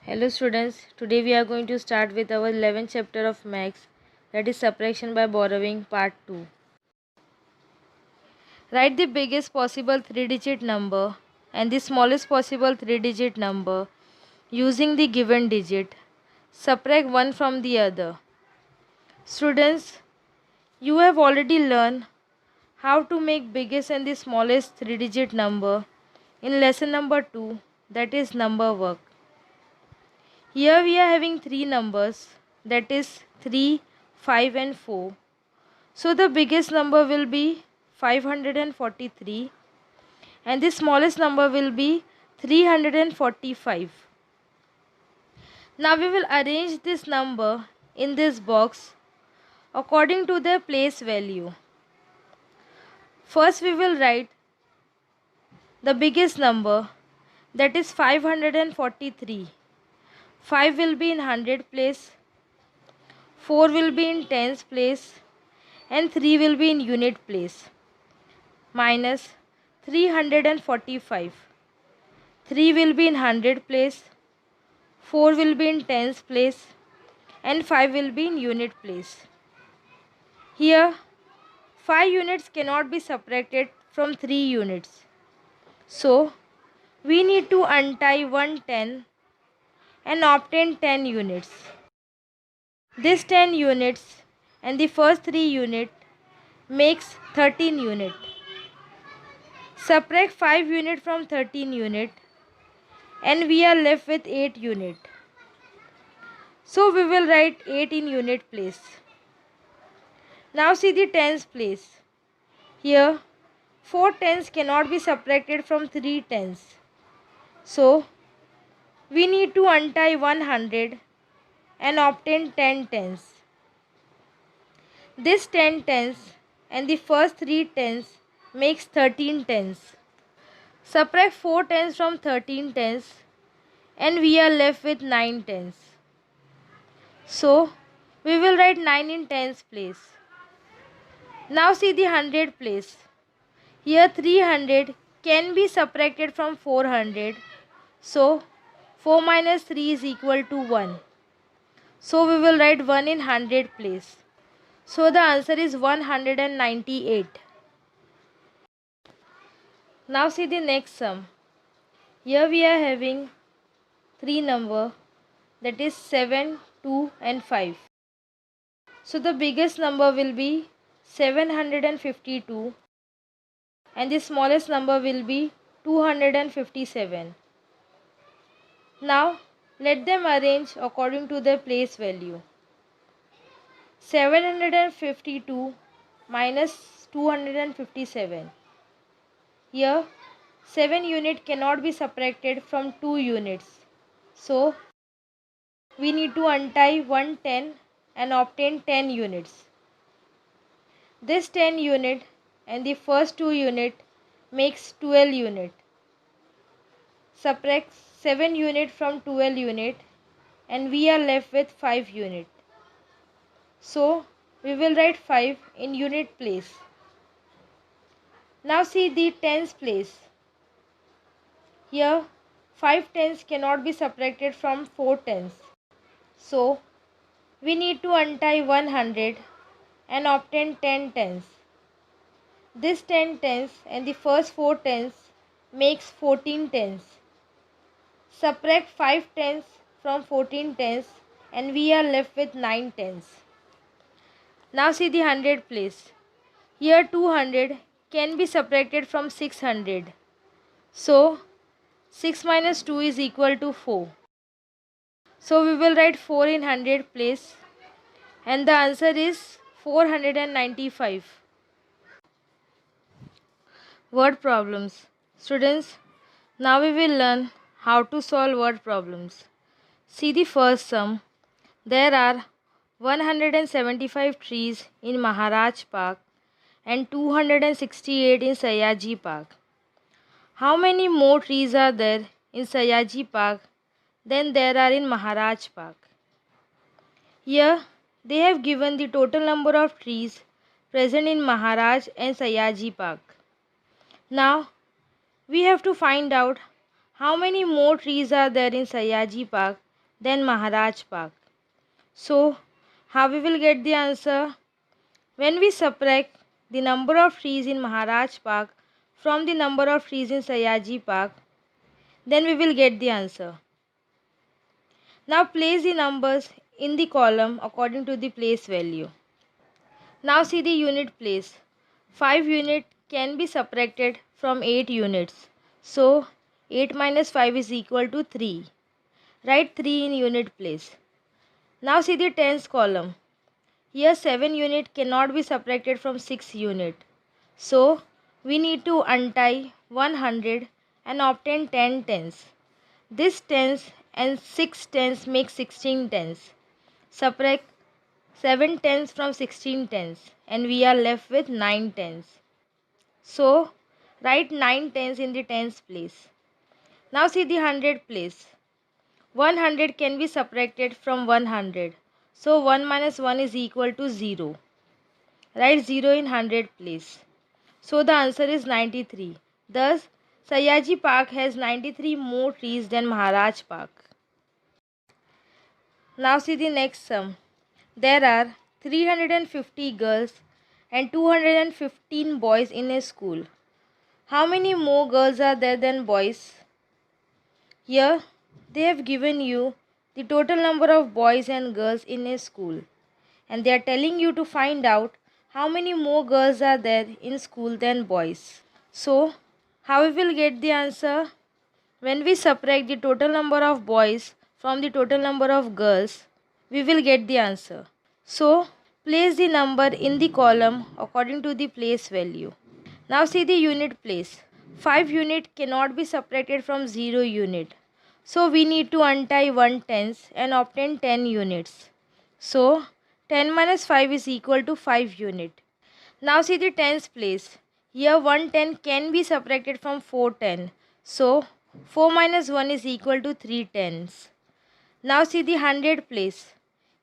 Hello students, today we are going to start with our 11th chapter of Maths, that is subtraction by borrowing part 2. Write the biggest possible 3-digit number and the smallest possible 3-digit number using the given digit. Subtract one from the other. Students, you have already learned how to make biggest and the smallest 3-digit number in lesson number 2, that is number work. Here we are having three numbers, that is 3, 5 and 4. So the biggest number will be 543 and the smallest number will be 345. Now we will arrange this number in this box according to their place value. First we will write the biggest number, that is 543. 5 will be in 100 place, 4 will be in tens place and 3 will be in unit place. Minus 345. 3 will be in 100 place, 4 will be in tens place and 5 will be in unit place. Here 5 units cannot be subtracted from 3 units. So we need to untie one 10 and obtain 10 units. This 10 units and the first 3 unit makes 13 unit. Subtract 5 unit from 13 unit and we are left with 8 unit. So we will write 8 in unit place. Now see the tens place. Here 4 tens cannot be subtracted from 3 tens. So we need to untie 100 and obtain 10 tens. This 10 tens and the first 3 tens makes 13 tens. Subtract 4 tens from 13 tens and we are left with 9 tens. So we will write 9 in tens place. Now see the 100 place. Here 300 can be subtracted from 400. So 4 minus 3 is equal to 1. So we will write 1 in 100 place. So the answer is 198. Now see the next sum. Here we are having three number, that is 7, 2 and 5. So the biggest number will be 752 and the smallest number will be 257. Now let them arrange according to their place value. 752 minus 257. Here 7 unit cannot be subtracted from 2 units. So we need to untie 110 and obtain 10 units. This 10 unit and the first 2 unit makes 12 unit. Subtract 7 unit from 12 unit and we are left with 5 unit. So we will write 5 in unit place. Now see the tens place. Here 5 tens cannot be subtracted from 4 tens. So we need to untie 100 and obtain 10 tens. This 10 tens and the first 4 tens makes 14 tens. Subtract 5 tens from 14 tens and we are left with 9 tens. Now see the 100 place. Here 200 can be subtracted from 600. So 6 minus 2 is equal to 4. So we will write 4 in 100 place and the answer is 495. Word problems. Students, now we will learn how to solve word problems. See the first sum. There are 175 trees in Maharaj Park and 268 in Sayaji Park. How many more trees are there in Sayaji Park than there are in Maharaj Park? Here they have given the total number of trees present in Maharaj and Sayaji Park. Now we have to find out how many more trees are there in Sayaji Park than Maharaj Park. So, how we will get the answer? When we subtract the number of trees in Maharaj Park from the number of trees in Sayaji Park, then we will get the answer. Now place the numbers in the column according to the place value. Now see the unit place. 5 units can be subtracted from 8 units. So 8 minus 5 is equal to 3. Write 3 in unit place. Now see the tens column. Here 7 unit cannot be subtracted from 6 unit. So we need to untie 100 and obtain 10 tens. This tens and 6 tens make 16 tens. Subtract 7 tens from 16 tens and we are left with 9 tens. So write 9 tens in the tens place. Now see the hundred place. 100 can be subtracted from 100. So 1 minus 1 is equal to 0. Write 0 in hundred place. So the answer is 93. Thus Sayaji Park has 93 more trees than Maharaj Park. Now see the next sum. There are 350 girls and 215 boys in a school. How many more girls are there than boys? Here they have given you the total number of boys and girls in a school, and they are telling you to find out how many more girls are there in school than boys. So how we will get the answer? When we subtract the total number of boys from the total number of girls, we will get the answer. So place the number in the column according to the place value. Now see the unit place. 5 unit cannot be subtracted from 0 unit. So we need to untie 1 tens and obtain 10 units. So 10 minus 5 is equal to 5 unit. Now see the tens place. Here 1 10 can be subtracted from 4 10. So 4 minus 1 is equal to 3 tens. Now see the hundred place.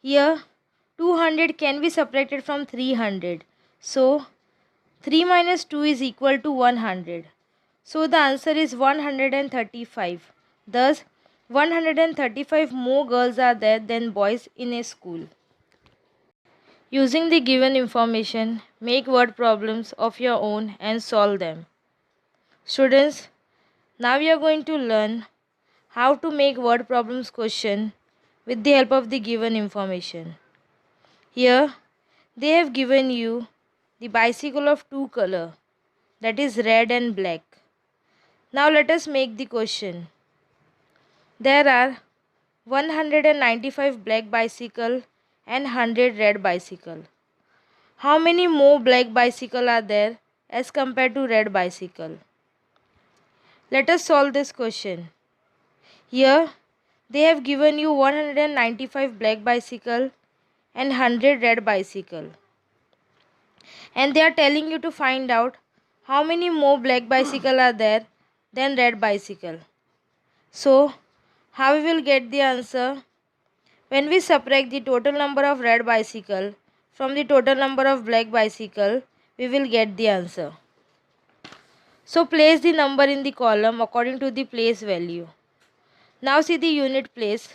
Here 200 can be subtracted from 300. So 3 minus 2 is equal to 100. So the answer is 135. Thus 135 more girls are there than boys in a school. Using the given information, make word problems of your own and solve them. Students, now we are going to learn how to make word problems question with the help of the given information. Here they have given you the bicycle of two color, that is red and black. Now let us make the question. There are 195 black bicycle and 100 red bicycle. How many more black bicycle are there as compared to red bicycle? Let us solve this question. Here they have given you 195 black bicycle and 100 red bicycle, and they are telling you to find out how many more black bicycle are there than red bicycle. So how we will get the answer? When we subtract the total number of red bicycle from the total number of black bicycle, we will get the answer. So place the number in the column according to the place value. Now see the unit place.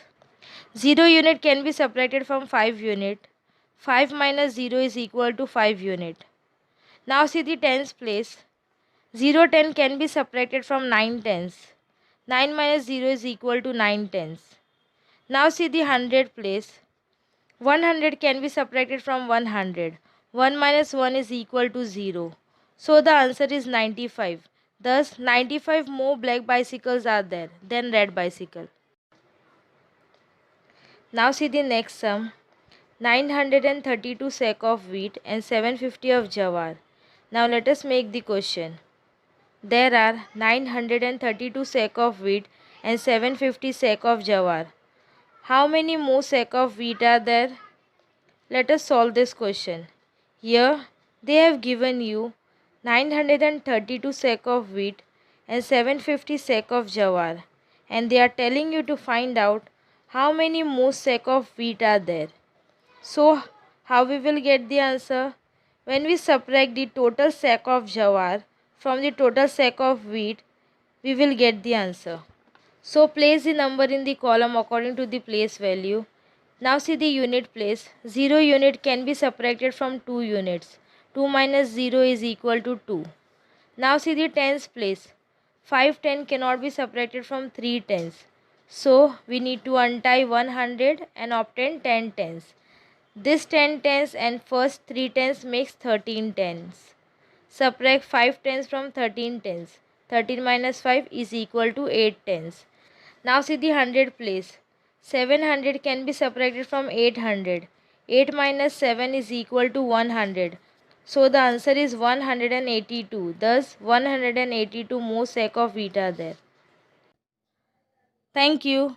0 unit can be subtracted from 5 unit. 5 minus 0 is equal to 5 unit. Now see the tens place. 0 10 can be subtracted from 9 tens. 9 minus 0 is equal to 9 tens. Now see the hundred place. 100 can be subtracted from 100. 1 minus 1 is equal to 0. So the answer is 95. Thus 95 more black bicycles are there than red bicycle. Now see the next sum. 932 sack of wheat and 750 of jawar. Now let us make the question. There are 932 sack of wheat and 750 sack of jawar. How many more sack of wheat are there? Let us solve this question. Here they have given you 932 sack of wheat and 750 sack of jawar, and they are telling you to find out how many more sack of wheat are there. So how we will get the answer? When we subtract the total sack of jawar from the total sack of wheat, we will get the answer. So place the number in the column according to the place value. Now see the unit place. 0 unit can be subtracted from 2 units. 2 minus 0 is equal to 2. Now see the tens place. 5 10 cannot be subtracted from 3 tens. So we need to untie 100 and obtain 10 tens. This 10 tens and first 3 tens makes 13 tens. Subtract 5 tens from 13 tens. 13 minus 5 is equal to 8 tens. Now see the hundred place. 700 can be subtracted from 800. 8 minus 7 is equal to 100. So the answer is 182. Thus 182 more sec of wheat are there. Thank you.